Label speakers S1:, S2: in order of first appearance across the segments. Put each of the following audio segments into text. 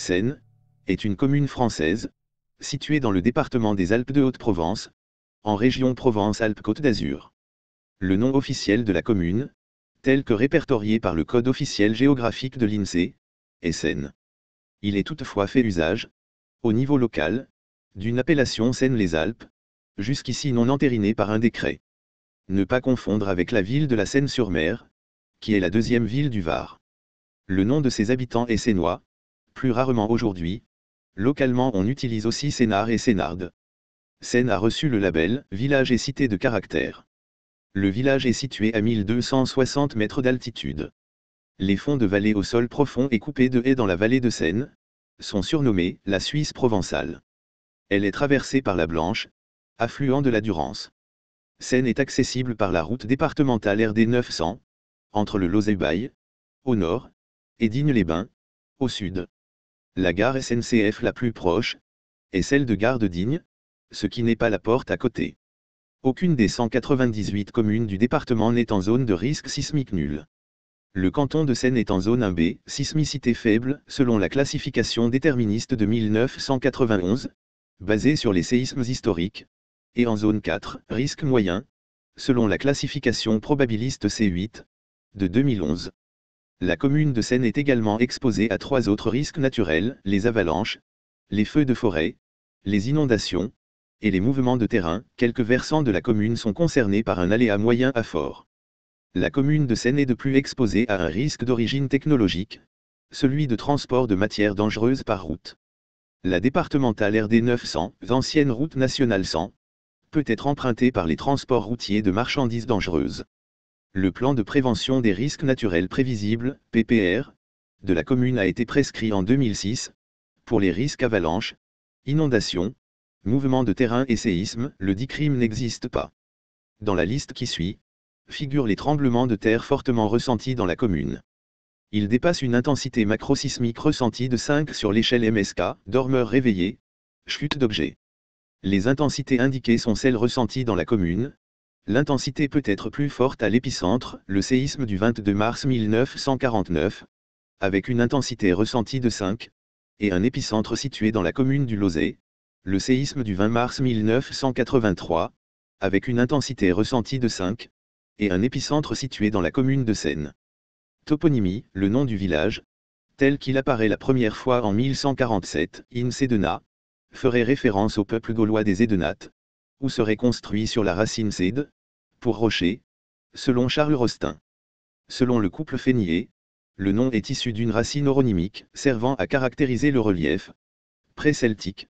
S1: Seine est une commune française, située dans le département des Alpes de Haute-Provence, en région Provence-Alpes-Côte d'Azur. Le nom officiel de la commune, tel que répertorié par le Code officiel géographique de l'INSEE, est Seine. Il est toutefois fait usage, au niveau local, d'une appellation Seine-les-Alpes, jusqu'ici non entérinée par un décret. Ne pas confondre avec la ville de la Seine-sur-Mer, qui est la deuxième ville du Var. Le nom de ses habitants est sénois, plus rarement aujourd'hui. Localement on utilise aussi Sénart et Sénarde. Seine a reçu le label « Village et cité de caractère ». Le village est situé à 1260 mètres d'altitude. Les fonds de vallée au sol profond et coupés de haies dans la vallée de Seine sont surnommés la Suisse provençale. Elle est traversée par la Blanche, affluent de la Durance. Seine est accessible par la route départementale RD 900, entre le Lauzet-Baille, au nord, et Digne-les-Bains, au sud. La gare SNCF la plus proche est celle de Gare de Digne, ce qui n'est pas la Porte à côté. Aucune des 198 communes du département n'est en zone de risque sismique nul. Le canton de Seine est en zone 1B, sismicité faible, selon la classification déterministe de 1991, basée sur les séismes historiques, et en zone 4, risque moyen, selon la classification probabiliste C8, de 2011. La commune de Seine est également exposée à 3 autres risques naturels, les avalanches, les feux de forêt, les inondations, et les mouvements de terrain. Quelques versants de la commune sont concernés par un aléa moyen à fort. La commune de Seine est de plus exposée à un risque d'origine technologique, celui de transport de matières dangereuses par route. La départementale RD 900, ancienne route nationale 100, peut être empruntée par les transports routiers de marchandises dangereuses. Le plan de prévention des risques naturels prévisibles, PPR, de la commune a été prescrit en 2006. Pour les risques avalanches, inondations, mouvements de terrain et séismes, le dit crime n'existe pas. Dans la liste qui suit, figurent les tremblements de terre fortement ressentis dans la commune. Ils dépassent une intensité macrosismique ressentie de 5 sur l'échelle MSK, dormeur réveillé, chute d'objets. Les intensités indiquées sont celles ressenties dans la commune. L'intensité peut être plus forte à l'épicentre, le séisme du 22 mars 1949, avec une intensité ressentie de 5, et un épicentre situé dans la commune du Lauzet, le séisme du 20 mars 1983, avec une intensité ressentie de 5, et un épicentre situé dans la commune de Seine. Toponymie, le nom du village, tel qu'il apparaît la première fois en 1147, in Sedena, ferait référence au peuple gaulois des Édenates, où serait construit sur la racine Céde, pour rocher, selon Charles Rostin. Selon le couple Fénier, le nom est issu d'une racine oronymique servant à caractériser le relief pré-celtique,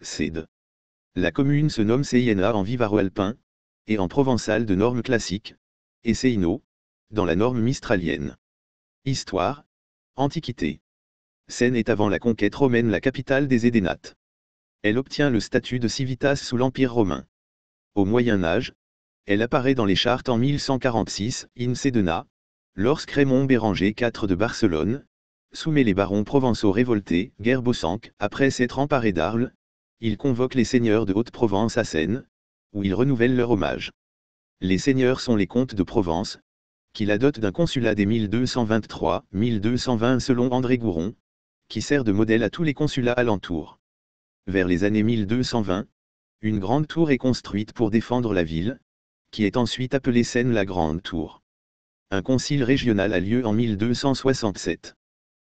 S1: Céde. La commune se nomme Seiena en vivaro-alpin, et en provençal de norme classique, et Seino, dans la norme mistralienne. Histoire, Antiquité. Seine est avant la conquête romaine la capitale des Édénates. Elle obtient le statut de civitas sous l'Empire romain. Au Moyen Âge, elle apparaît dans les chartes en 1146, in Sedena, lorsque Raymond Béranger IV de Barcelone soumet les barons provençaux révoltés, guerre Bossanque, après s'être emparé d'Arles. Il convoque les seigneurs de Haute-Provence à Seine, où il renouvelle leur hommage. Les seigneurs sont les comtes de Provence, qui la dotent d'un consulat dès 1223-1220 selon André Gouron, qui sert de modèle à tous les consulats alentours. Vers les années 1220, une grande tour est construite pour défendre la ville, qui est ensuite appelée Seine la Grande Tour. Un concile régional a lieu en 1267.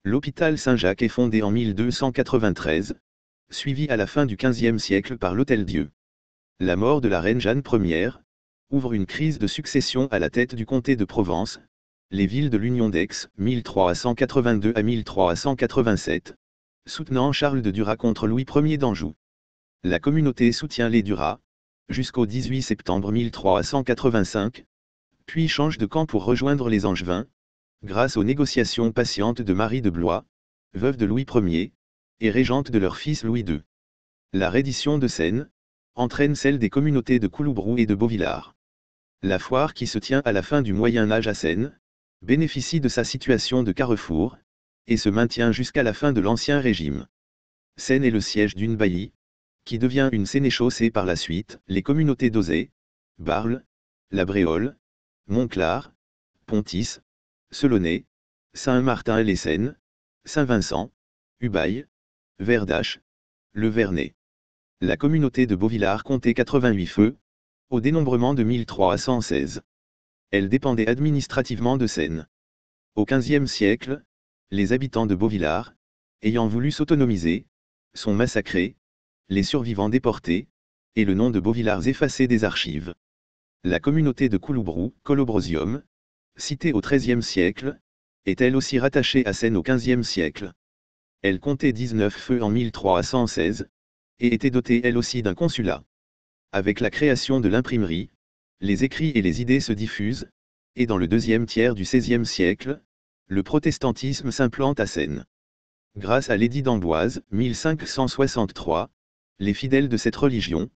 S1: L'hôpital Saint-Jacques est fondé en 1293, suivi à la fin du XVe siècle par l'Hôtel-Dieu. La mort de la reine Jeanne Ier ouvre une crise de succession à la tête du comté de Provence. Les villes de l'Union d'Aix, 1382 à 1387, soutenant Charles de Duras contre Louis Ier d'Anjou. La communauté soutient les Duras, jusqu'au 18 septembre 1385, puis change de camp pour rejoindre les Angevins, grâce aux négociations patientes de Marie de Blois, veuve de Louis Ier, et régente de leur fils Louis II. La reddition de Seine entraîne celle des communautés de Couloubrou et de Beauvillard. La foire qui se tient à la fin du Moyen Âge à Seine bénéficie de sa situation de carrefour, et se maintient jusqu'à la fin de l'Ancien Régime. Seine est le siège d'une baillie, qui devient une sénéchaussée par la suite. Les communautés d'Auzet, Barles, La Bréole, Montclar, Pontis, Selonnais, Saint-Martin-les-Seines, Saint-Vincent, Ubaye, Verdache, le Vernay. La communauté de Beauvillard comptait 88 feux, au dénombrement de 1316. Elle dépendait administrativement de Seyne. Au XVe siècle, les habitants de Beauvillard, ayant voulu s'autonomiser, sont massacrés, les survivants déportés, et le nom de Beauvillard effacé des archives. La communauté de Couloubrou, Colobrosium, citée au XIIIe siècle, est elle aussi rattachée à Seyne au XVe siècle. Elle comptait 19 feux en 1316, et était dotée elle aussi d'un consulat. Avec la création de l'imprimerie, les écrits et les idées se diffusent, et dans le deuxième tiers du XVIe siècle, le protestantisme s'implante à Seyne. Grâce à l'édit d'Amboise, 1563, les fidèles de cette religion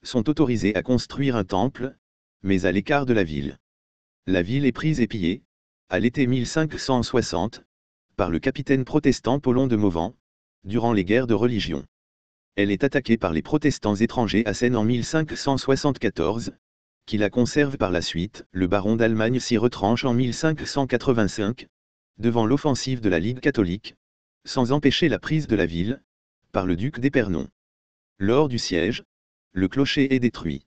S1: sont autorisés à construire un temple, mais à l'écart de la ville. La ville est prise et pillée, à l'été 1560, par le capitaine protestant Paulon de Mauvent, durant les guerres de religion. Elle est attaquée par les protestants étrangers à Seyne en 1574, qui la conservent par la suite. Le baron d'Allemagne s'y retranche en 1585, devant l'offensive de la Ligue catholique, sans empêcher la prise de la ville, par le duc d'Épernon. Lors du siège, le clocher est détruit.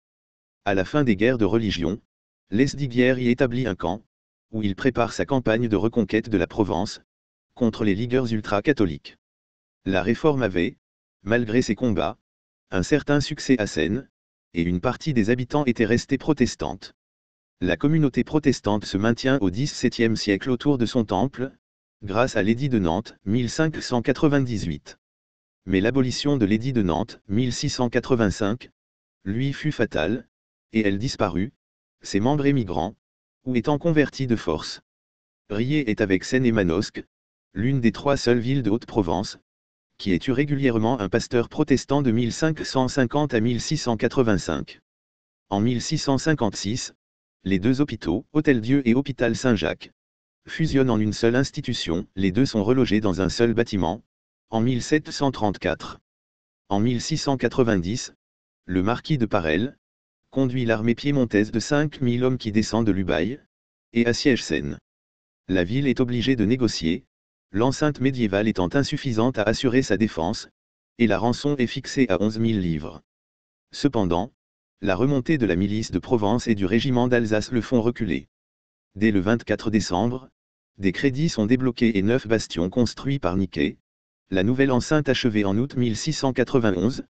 S1: À la fin des guerres de religion, Lesdiguières y établit un camp, où il prépare sa campagne de reconquête de la Provence, contre les ligueurs ultra-catholiques. La Réforme avait, malgré ses combats, un certain succès à Seyne, et une partie des habitants était restée protestante. La communauté protestante se maintient au XVIIe siècle autour de son temple, grâce à l'édit de Nantes, 1598. Mais l'abolition de l'édit de Nantes, 1685, lui fut fatale, et elle disparut, ses membres émigrants, ou étant convertis de force. Riez est avec Seyne et Manosque, l'une des 3 seules villes de Haute-Provence, qui ait eu régulièrement un pasteur protestant de 1550 à 1685. En 1656, les 2 hôpitaux, Hôtel-Dieu et Hôpital Saint-Jacques, fusionnent en une seule institution. Les 2 sont relogés dans un seul bâtiment, en 1734. En 1690, le marquis de Parel conduit l'armée piémontaise de 5000 hommes qui descend de l'Ubaye, et assiège Seyne. La ville est obligée de négocier, l'enceinte médiévale étant insuffisante à assurer sa défense, et la rançon est fixée à 11 000 livres. Cependant, la remontée de la milice de Provence et du régiment d'Alsace le font reculer. Dès le 24 décembre, des crédits sont débloqués et 9 bastions construits par Niquet. La nouvelle enceinte achevée en août 1691,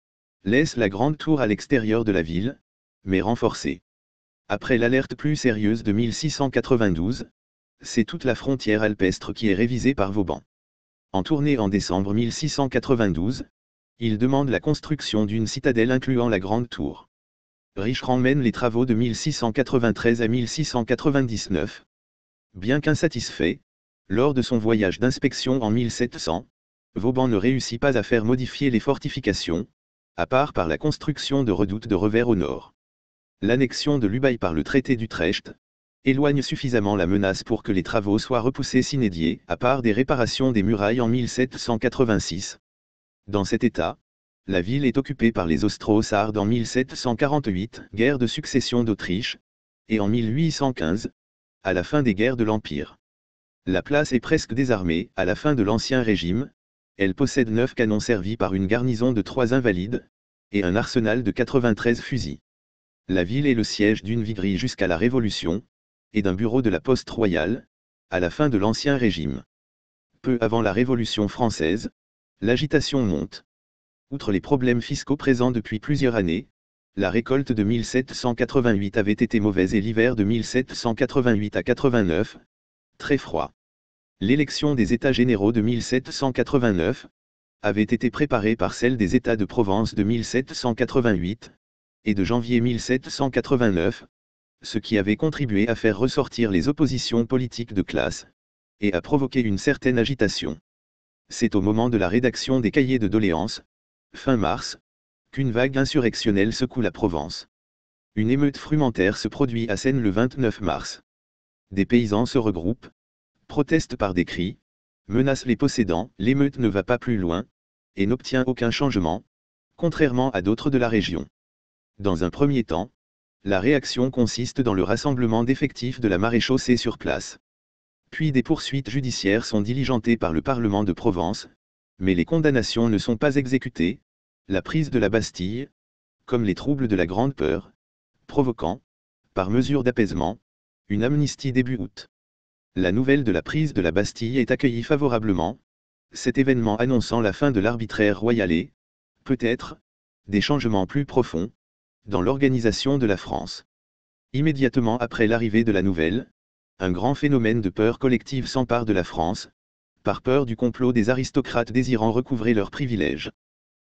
S1: laisse la grande tour à l'extérieur de la ville, mais renforcée. Après l'alerte plus sérieuse de 1692, c'est toute la frontière alpestre qui est révisée par Vauban. En tournée en décembre 1692, il demande la construction d'une citadelle incluant la grande tour. Richerand mène les travaux de 1693 à 1699. Bien qu'insatisfait, lors de son voyage d'inspection en 1700, Vauban ne réussit pas à faire modifier les fortifications, à part par la construction de redoutes de revers au nord. L'annexion de l'Ubaye par le traité d'Utrecht éloigne suffisamment la menace pour que les travaux soient repoussés sine die, à part des réparations des murailles en 1786. Dans cet état, la ville est occupée par les Austro-Sardes en 1748, guerre de succession d'Autriche, et en 1815, à la fin des guerres de l'Empire. La place est presque désarmée. À la fin de l'Ancien Régime, elle possède 9 canons servis par une garnison de 3 invalides, et un arsenal de 93 fusils. La ville est le siège d'une viguerie jusqu'à la Révolution, et d'un bureau de la Poste royale, à la fin de l'Ancien Régime. Peu avant la Révolution française, l'agitation monte. Outre les problèmes fiscaux présents depuis plusieurs années, la récolte de 1788 avait été mauvaise et l'hiver de 1788 à 89, très froid. L'élection des États généraux de 1789 avait été préparée par celle des États de Provence de 1788 et de janvier 1789, ce qui avait contribué à faire ressortir les oppositions politiques de classe, et à provoquer une certaine agitation. C'est au moment de la rédaction des cahiers de doléances, fin mars, qu'une vague insurrectionnelle secoue la Provence. Une émeute frumentaire se produit à Seyne le 29 mars. Des paysans se regroupent, protestent par des cris, menacent les possédants. L'émeute ne va pas plus loin, et n'obtient aucun changement, contrairement à d'autres de la région. Dans un premier temps, la réaction consiste dans le rassemblement d'effectifs de la maréchaussée sur place. Puis des poursuites judiciaires sont diligentées par le Parlement de Provence, Mais les condamnations ne sont pas exécutées, la prise de la Bastille, comme les troubles de la Grande Peur, provoquant, par mesure d'apaisement, une amnistie début août. La nouvelle de la prise de la Bastille est accueillie favorablement, cet événement annonçant la fin de l'arbitraire royal et, peut-être, des changements plus profonds, dans l'organisation de la France. Immédiatement après l'arrivée de la nouvelle, un grand phénomène de peur collective s'empare de la France, par peur du complot des aristocrates désirant recouvrer leurs privilèges.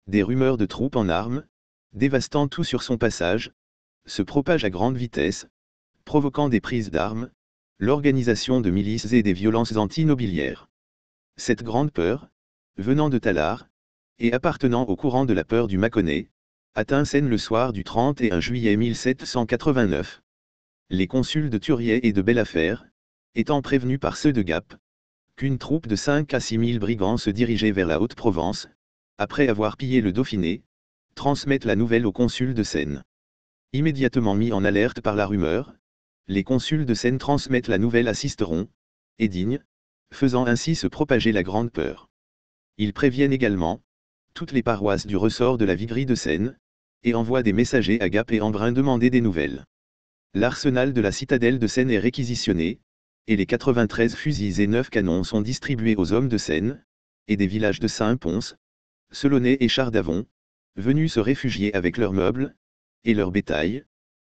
S1: Des rumeurs de troupes en armes, dévastant tout sur son passage, se propagent à grande vitesse, provoquant des prises d'armes, l'organisation de milices et des violences anti-nobiliaires. Cette grande peur, venant de Tallard, et appartenant au courant de la peur du Mâconnais, atteint Sène le soir du 31 juillet 1789. Les consuls de Turiet et de Belleaffaire, étant prévenus par ceux de Gap, qu'une troupe de 5 à 6 000 brigands se dirigeait vers la Haute-Provence, après avoir pillé le Dauphiné, transmettent la nouvelle aux consuls de Sène. Immédiatement mis en alerte par la rumeur, les consuls de Sène transmettent la nouvelle à Sisteron, et Digne, faisant ainsi se propager la grande peur. Ils préviennent également toutes les paroisses du ressort de la viguerie de Sène, et envoient des messagers à Gap et Embrun demander des nouvelles. L'arsenal de la citadelle de Sène est réquisitionné, et les 93 fusils et 9 canons sont distribués aux hommes de Sène, et des villages de Saint-Pons, Selonnais et Chardavon, venus se réfugier avec leurs meubles, et leur bétail,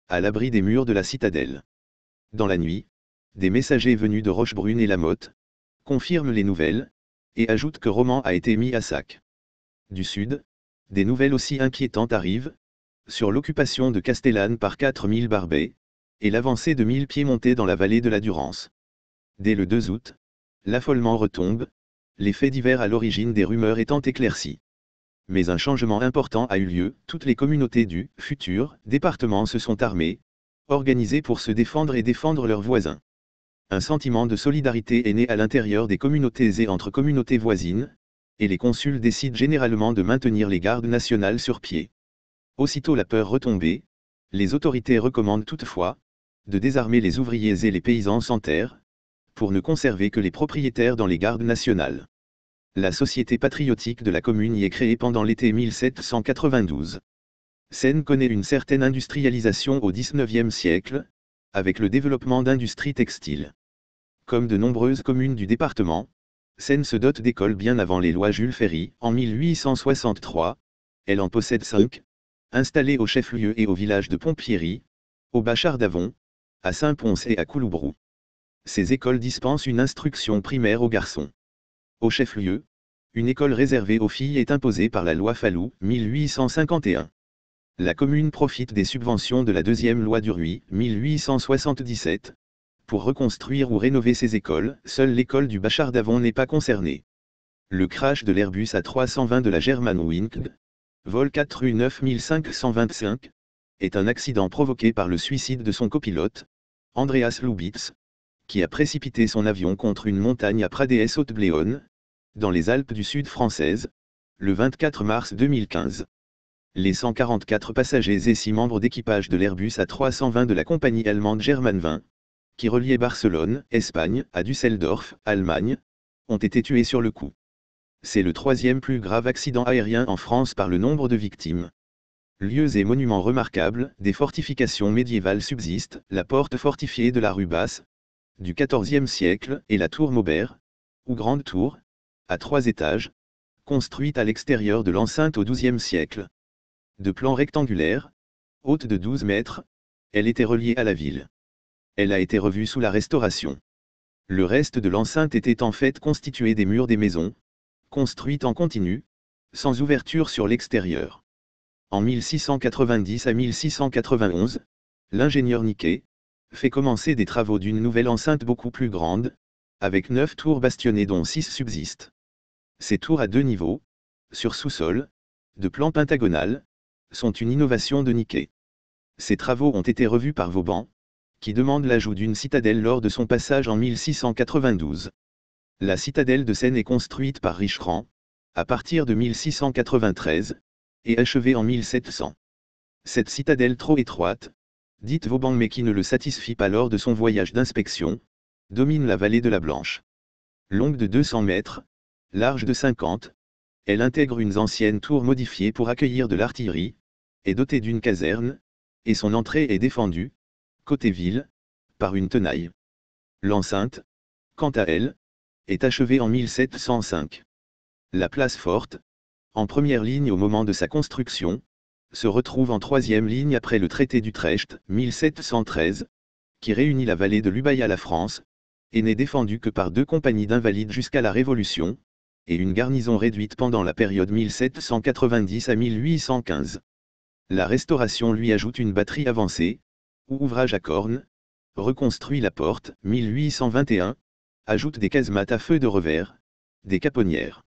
S1: à l'abri des murs de la citadelle. Dans la nuit, des messagers venus de Rochebrune et Lamotte, confirment les nouvelles, et ajoutent que Romans a été mis à sac. Du sud, des nouvelles aussi inquiétantes arrivent, sur l'occupation de Castellane par 4000 barbets, et l'avancée de 1000 piémontais dans la vallée de la Durance. Dès le 2 août, l'affolement retombe, les faits divers à l'origine des rumeurs étant éclaircis. Mais un changement important a eu lieu, toutes les communautés du futur département se sont armées, organisées pour se défendre et défendre leurs voisins. Un sentiment de solidarité est né à l'intérieur des communautés et entre communautés voisines, et les consuls décident généralement de maintenir les gardes nationales sur pied. Aussitôt la peur retombée, les autorités recommandent toutefois de désarmer les ouvriers et les paysans sans terre, pour ne conserver que les propriétaires dans les gardes nationales. La Société patriotique de la commune y est créée pendant l'été 1792. Sène connaît une certaine industrialisation au XIXe siècle, avec le développement d'industries textiles. Comme de nombreuses communes du département, Sène se dote d'écoles bien avant les lois Jules Ferry, en 1863, elle en possède 5, installées au chef-lieu et au village de Pompierry, au Bas-Chardavon, à Saint-Pons et à Couloubrou. Ces écoles dispensent une instruction primaire aux garçons. Au chef-lieu, une école réservée aux filles est imposée par la loi Fallou, 1851. La commune profite des subventions de la deuxième loi Duruy, 1877. Pour reconstruire ou rénover ces écoles, seule l'école du Bas-Chardavon n'est pas concernée. Le crash de l'Airbus A320 de la Germanwings, vol 4 rue 9525, est un accident provoqué par le suicide de son copilote, Andreas Lubitz, qui a précipité son avion contre une montagne à Pradès-Haute-Bléone, dans les Alpes du Sud françaises, le 24 mars 2015. Les 144 passagers et 6 membres d'équipage de l'Airbus A320 de la compagnie allemande Germanwings, qui reliait Barcelone, Espagne, à Düsseldorf, Allemagne, ont été tués sur le coup. C'est le 3e plus grave accident aérien en France par le nombre de victimes. Lieux et monuments remarquables, des fortifications médiévales subsistent, la porte fortifiée de la rue Basse, du XIVe siècle, et la tour Maubert, ou Grande Tour, à 3 étages, construite à l'extérieur de l'enceinte au XIIe siècle. De plan rectangulaire, haute de 12 mètres, elle était reliée à la ville. Elle a été revue sous la Restauration. Le reste de l'enceinte était en fait constitué des murs des maisons, construites en continu, sans ouverture sur l'extérieur. En 1690 à 1691, l'ingénieur Niquet fait commencer des travaux d'une nouvelle enceinte beaucoup plus grande, avec 9 tours bastionnées dont 6 subsistent. Ces tours à 2 niveaux, sur sous-sol, de plan pentagonal, sont une innovation de Niquet. Ces travaux ont été revus par Vauban, qui demande l'ajout d'une citadelle lors de son passage en 1692. La citadelle de Sène est construite par Richerand, à partir de 1693, et achevée en 1700. Cette citadelle trop étroite, dite Vauban mais qui ne le satisfit pas lors de son voyage d'inspection, domine la vallée de la Blanche. Longue de 200 mètres, large de 50, Elle intègre une ancienne tour modifiée pour accueillir de l'artillerie, est dotée d'une caserne, et son entrée est défendue, côté ville, par une tenaille. L'enceinte, quant à elle, est achevée en 1705. La place forte, en première ligne au moment de sa construction, se retrouve en troisième ligne après le traité d'Utrecht, 1713, qui réunit la vallée de l'Ubaye à la France, et n'est défendue que par 2 compagnies d'invalides jusqu'à la Révolution, et une garnison réduite pendant la période 1790 à 1815. La Restauration lui ajoute une batterie avancée, ou ouvrage à cornes, reconstruit la porte, 1821, ajoute des casemates à feu de revers, des caponnières.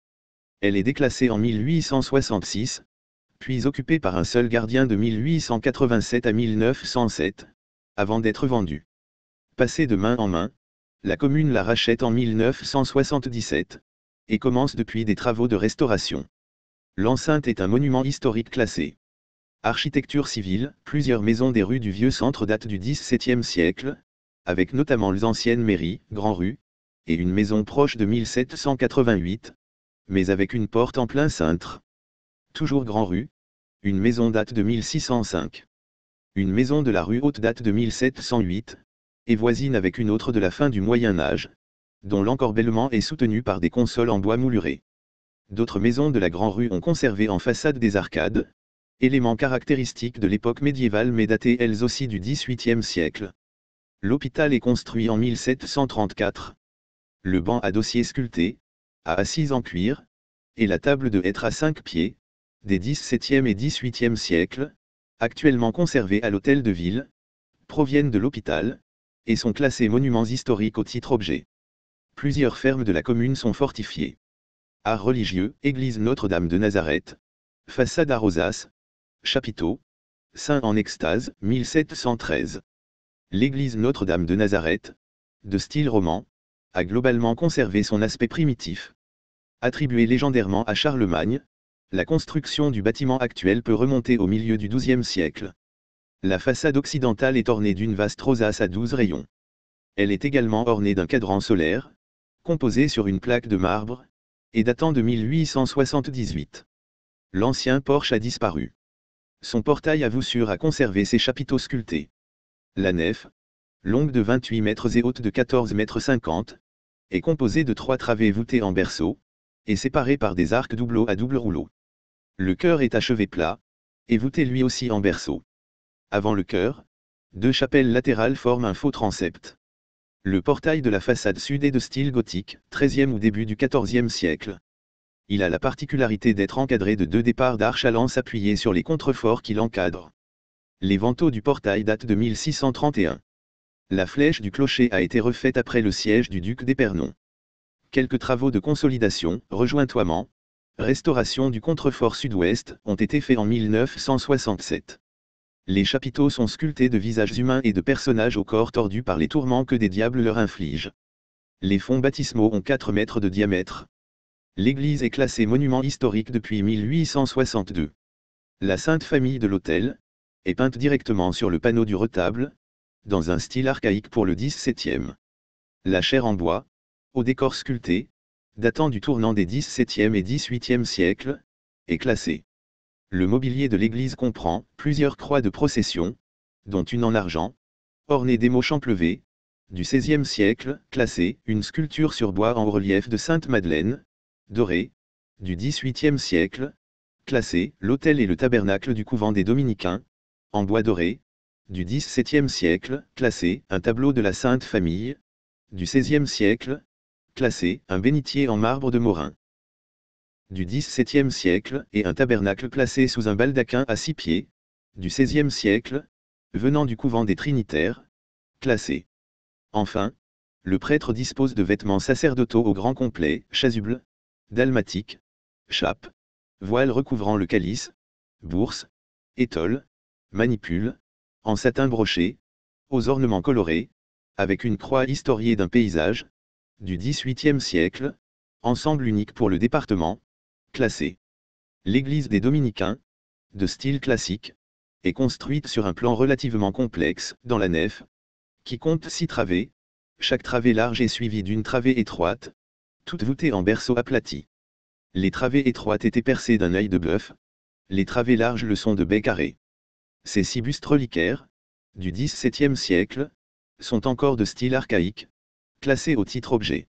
S1: Elle est déclassée en 1866, puis occupée par un seul gardien de 1887 à 1907, avant d'être vendue. Passée de main en main, la commune la rachète en 1977, et commence depuis des travaux de restauration. L'enceinte est un monument historique classé. Architecture civile, plusieurs maisons des rues du vieux centre datent du XVIIe siècle, avec notamment les anciennes mairies, Grand-Rue, et une maison proche de 1788, mais avec une porte en plein cintre. Toujours Grand-Rue, une maison date de 1605. Une maison de la rue Haute date de 1708, et voisine avec une autre de la fin du Moyen Âge, dont l'encorbellement est soutenu par des consoles en bois mouluré. D'autres maisons de la Grand-Rue ont conservé en façade des arcades, éléments caractéristiques de l'époque médiévale mais datées elles aussi du XVIIIe siècle. L'hôpital est construit en 1734. Le banc à dossier sculpté, à assise en cuir, et la table de hêtre à 5 pieds, des XVIIe et XVIIIe siècles, actuellement conservés à l'hôtel de ville, proviennent de l'hôpital, et sont classés monuments historiques au titre objet. Plusieurs fermes de la commune sont fortifiées. Art religieux, église Notre-Dame de Nazareth, façade à rosaces, chapiteau, saint en extase, 1713. L'église Notre-Dame de Nazareth, de style roman, a globalement conservé son aspect primitif. Attribuée légendairement à Charlemagne, la construction du bâtiment actuel peut remonter au milieu du XIIe siècle. La façade occidentale est ornée d'une vaste rosace à 12 rayons. Elle est également ornée d'un cadran solaire, composé sur une plaque de marbre, et datant de 1878. L'ancien porche a disparu. Son portail à voussure a conservé ses chapiteaux sculptés. La nef, longue de 28 mètres et haute de 14 mètres 50, est composée de 3 travées voûtées en berceau, et séparées par des arcs doubleaux à double rouleau. Le chœur est achevé plat, et voûté lui aussi en berceau. Avant le chœur, 2 chapelles latérales forment un faux transept. Le portail de la façade sud est de style gothique, XIIIe ou début du XIVe siècle. Il a la particularité d'être encadré de 2 départs d'arches à lance appuyés sur les contreforts qui l'encadrent. Les vantaux du portail datent de 1631. La flèche du clocher a été refaite après le siège du duc d'Épernon. Quelques travaux de consolidation, rejointoiement, restauration du contrefort sud-ouest, ont été faits en 1967. Les chapiteaux sont sculptés de visages humains et de personnages au corps tordu par les tourments que des diables leur infligent. Les fonds baptismaux ont 4 mètres de diamètre. L'église est classée monument historique depuis 1862. La Sainte Famille de l'autel est peinte directement sur le panneau du retable, dans un style archaïque pour le XVIIe. La chaire en bois, au décor sculpté, datant du tournant des XVIIe et XVIIIe siècles, est classée. Le mobilier de l'église comprend plusieurs croix de procession, dont une en argent, ornée d'émaux champlevé, du XVIe siècle, classée, une sculpture sur bois en relief de Sainte-Madeleine, dorée, du XVIIIe siècle, classée, l'autel et le tabernacle du couvent des Dominicains, en bois doré, du XVIIe siècle, classé, un tableau de la Sainte Famille, du XVIe siècle, classé, un bénitier en marbre de Morin, du XVIIe siècle, et un tabernacle placé sous un baldaquin à 6 pieds, du XVIe siècle, venant du couvent des Trinitaires, classé. Enfin, le prêtre dispose de vêtements sacerdotaux au grand complet, chasuble, dalmatique, chape, voile recouvrant le calice, bourse, étole, manipule, en satin broché, aux ornements colorés, avec une croix historiée d'un paysage, du XVIIIe siècle, ensemble unique pour le département, classé. L'église des Dominicains, de style classique, est construite sur un plan relativement complexe, dans la nef, qui compte 6 travées, chaque travée large est suivie d'une travée étroite, toute voûtée en berceau aplati. Les travées étroites étaient percées d'un œil de bœuf, les travées larges le sont de baies carrées. Ces 6 bustes reliquaires, du XVIIe siècle, sont encore de style archaïque, classés au titre objet.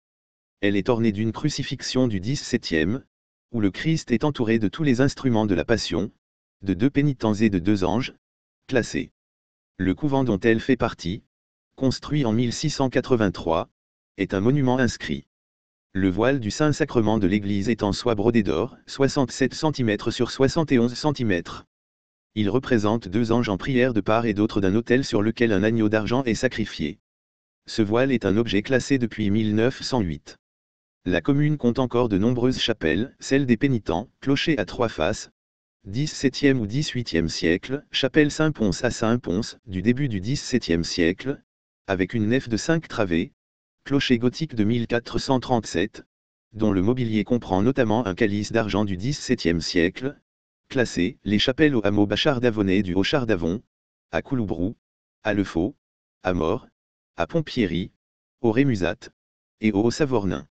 S1: Elle est ornée d'une crucifixion du XVIIe, où le Christ est entouré de tous les instruments de la Passion, de 2 pénitents et de 2 anges, classés. Le couvent dont elle fait partie, construit en 1683, est un monument inscrit. Le voile du Saint-Sacrement de l'église est en soie brodée d'or, 67 cm sur 71 cm. Il représente 2 anges en prière de part et d'autre d'un autel sur lequel un agneau d'argent est sacrifié. Ce voile est un objet classé depuis 1908. La commune compte encore de nombreuses chapelles, celle des pénitents, clocher à 3 faces, XVIIe ou XVIIIe siècle, chapelle Saint-Pons à Saint-Pons, du début du XVIIe siècle, avec une nef de 5 travées, clocher gothique de 1437, dont le mobilier comprend notamment un calice d'argent du XVIIe siècle, classé, les chapelles au hameau Bachard-d'Avonnet du Haut-Chard-d'Avon, à Couloubrou, à Le Faux, à Mort, à Pompierry, au Rémusat, et au Haut-Savornin.